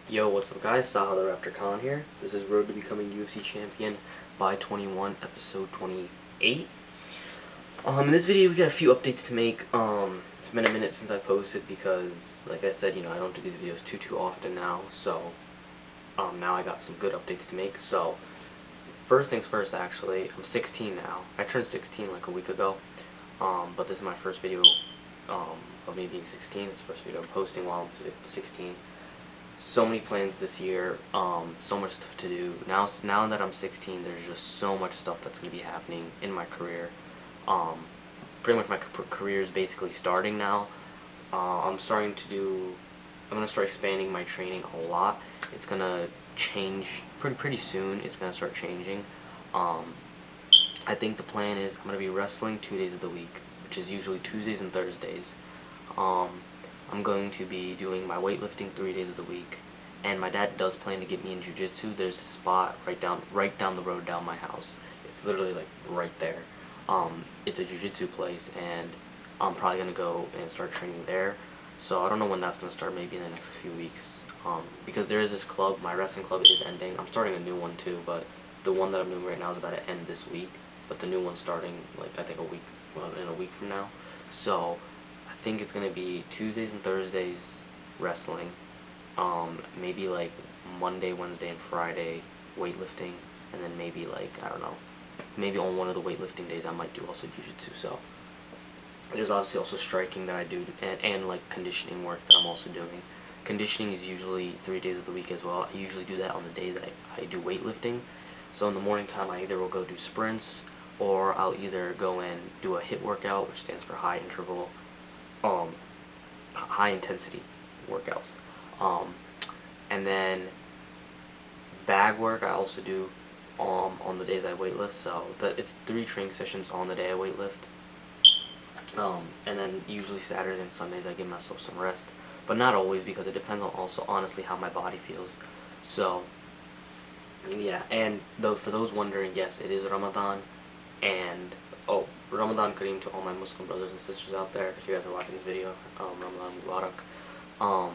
Yo, what's up guys? Saha the Raptor Khan here. This is Road to Becoming UFC Champion by 21, episode 28. In this video we got a few updates to make. It's been a minute since I posted because, like I said, I don't do these videos too often now, so now I got some good updates to make. So, first things first, actually, I'm 16 now. I turned 16 like a week ago, but this is my first video of me being 16. It's the first video I'm posting while I'm 16. So many plans this year, so much stuff to do. Now that I'm 16, there's just so much stuff that's going to be happening in my career. Pretty much my career is basically starting now. I'm going to start expanding my training a lot. It's going to change pretty soon. It's going to start changing. I think the plan is I'm going to be wrestling 2 days of the week, which is usually Tuesdays and Thursdays. I'm going to be doing my weightlifting 3 days of the week, and my dad does plan to get me in jiu-jitsu. There's a spot right down the road down my house. It's literally like right there. It's a jiu-jitsu place, and I'm probably gonna go and start training there. So I don't know when that's gonna start. Maybe in the next few weeks. Because there is this club. My wrestling club is ending. I'm starting a new one too, but the one that I'm doing right now is about to end this week. But the new one's starting like I think in a week from now. So I think it's gonna be Tuesdays and Thursdays wrestling, maybe like Monday, Wednesday, and Friday weightlifting, and then maybe like I don't know, maybe on one of the weightlifting days I might do also jiu-jitsu. So there's obviously also striking that I do, and like conditioning work that I'm also doing. Conditioning is usually 3 days of the week as well. I usually do that on the day that I do weightlifting. So in the morning time I either will go do sprints, or I'll either go and do a HIIT workout, which stands for high intensity workouts. And then bag work I also do on the days I weightlift. So it's 3 training sessions on the day I weightlift. And then usually Saturdays and Sundays I give myself some rest, but not always, because it depends on also honestly how my body feels. So yeah, and though for those wondering, yes, it is Ramadan, and oh, Ramadan Kareem to all my Muslim brothers and sisters out there. If you guys are watching this video, Ramadan Mubarak.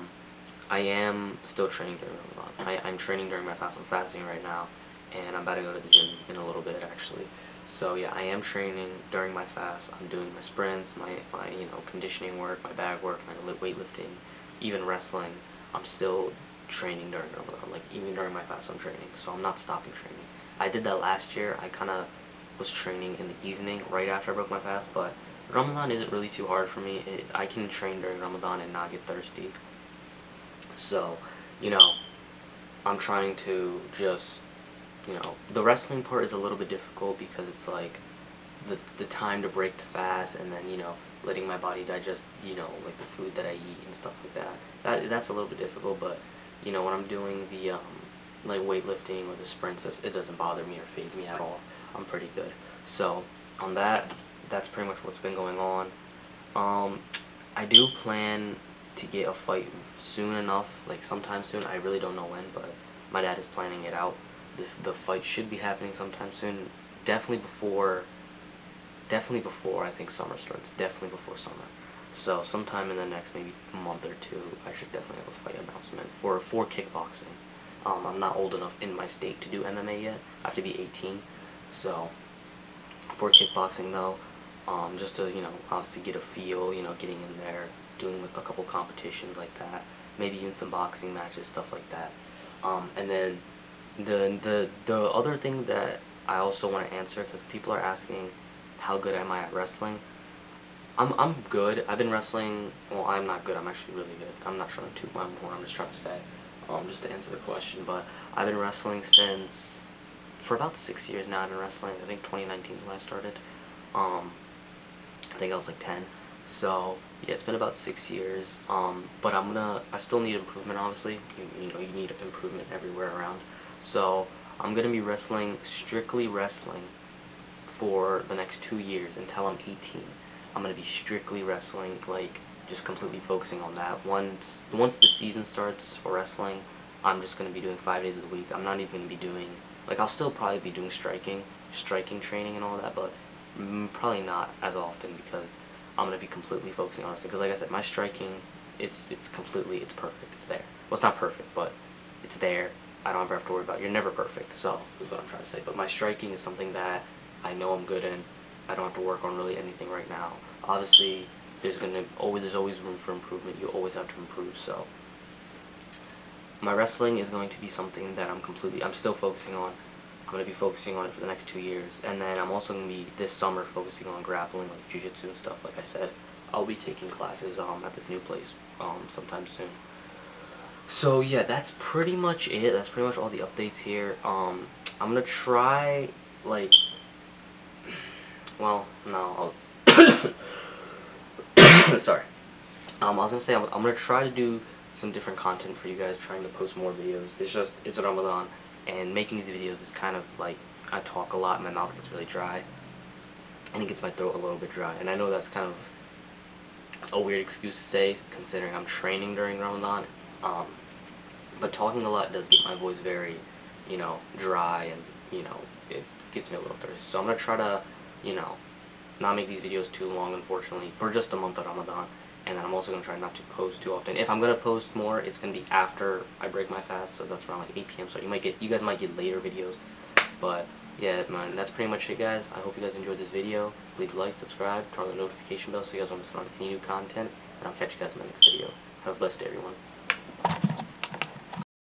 I am still training during Ramadan. I'm training during my fast. I'm fasting right now, and I'm about to go to the gym in a little bit actually. So yeah, I am training during my fast. I'm doing my sprints, my conditioning work, my bag work, my weightlifting, even wrestling. I'm still training during Ramadan. Like even during my fast, I'm training. So I'm not stopping training. I did that last year. I kind of was training in the evening right after I broke my fast, but Ramadan isn't really too hard for me. I can train during Ramadan and not get thirsty. So, I'm trying to just, the wrestling part is a little bit difficult because it's like the time to break the fast, and then, letting my body digest, like the food that I eat and stuff like that. That's a little bit difficult, but, when I'm doing the, like weightlifting or the sprints, it doesn't bother me or faze me at all. I'm pretty good. So, on that's pretty much what's been going on. I do plan to get a fight soon enough, like sometime soon. I really don't know when, but my dad is planning it out. The fight should be happening sometime soon. Definitely before I think summer starts. Definitely before summer. So sometime in the next maybe month or two, I should definitely have a fight announcement for kickboxing. I'm not old enough in my state to do MMA yet. I have to be 18. So for kickboxing though, just to obviously get a feel, getting in there, doing a couple competitions like that, maybe even some boxing matches, stuff like that. And then the other thing that I also want to answer, because people are asking how good am I at wrestling. I'm good. I've been wrestling. Well, I'm not good. I'm actually really good. I'm not trying to toot my horn. I'm just trying to say, just to answer the question. But I've been wrestling for about 6 years now. I've been wrestling. I think 2019 is when I started. I think I was like 10. So yeah, it's been about 6 years. But I still need improvement. Obviously, you need improvement everywhere around. So I'm gonna be strictly wrestling, for the next 2 years until I'm 18. I'm gonna be strictly wrestling, like just completely focusing on that. Once the season starts for wrestling, I'm just gonna be doing 5 days of the week. I'm not even gonna be doing, like, I'll still probably be doing striking training and all that, but probably not as often, because I'm gonna be completely focusing on wrestling. Because like I said, my striking, it's perfect. It's there. it's not perfect, but it's there. I don't ever have to worry about it. You're never perfect, so is what I'm trying to say. But my striking is something that I know I'm good in. I don't have to work on really anything right now. Obviously, there's always room for improvement. You always have to improve. So my wrestling is going to be something that I'm still focusing on. I'm going to be focusing on it for the next 2 years, and then I'm also going to be this summer focusing on grappling, like jiu-jitsu and stuff. Like I said, I'll be taking classes at this new place sometime soon. So yeah, that's pretty much it. That's pretty much all the updates here. I'm gonna try, like, well, no, sorry. I was gonna say I'm gonna try to do some different content for you guys, trying to post more videos. It's Ramadan, and making these videos is kind of like I talk a lot, and my mouth gets really dry, and it gets my throat a little bit dry. And I know that's kind of a weird excuse to say, considering I'm training during Ramadan. But talking a lot does get my voice very, dry, and, it gets me a little thirsty. So I'm going to try to, not make these videos too long, unfortunately, for just the month of Ramadan. And then I'm also going to try not to post too often. If I'm going to post more, it's going to be after I break my fast, so that's around like 8 p.m. So you guys might get later videos. But yeah, man, that's pretty much it, guys. I hope you guys enjoyed this video. Please like, subscribe, turn on the notification bell so you guys don't miss out on any new content. And I'll catch you guys in my next video. Have a blessed day, everyone.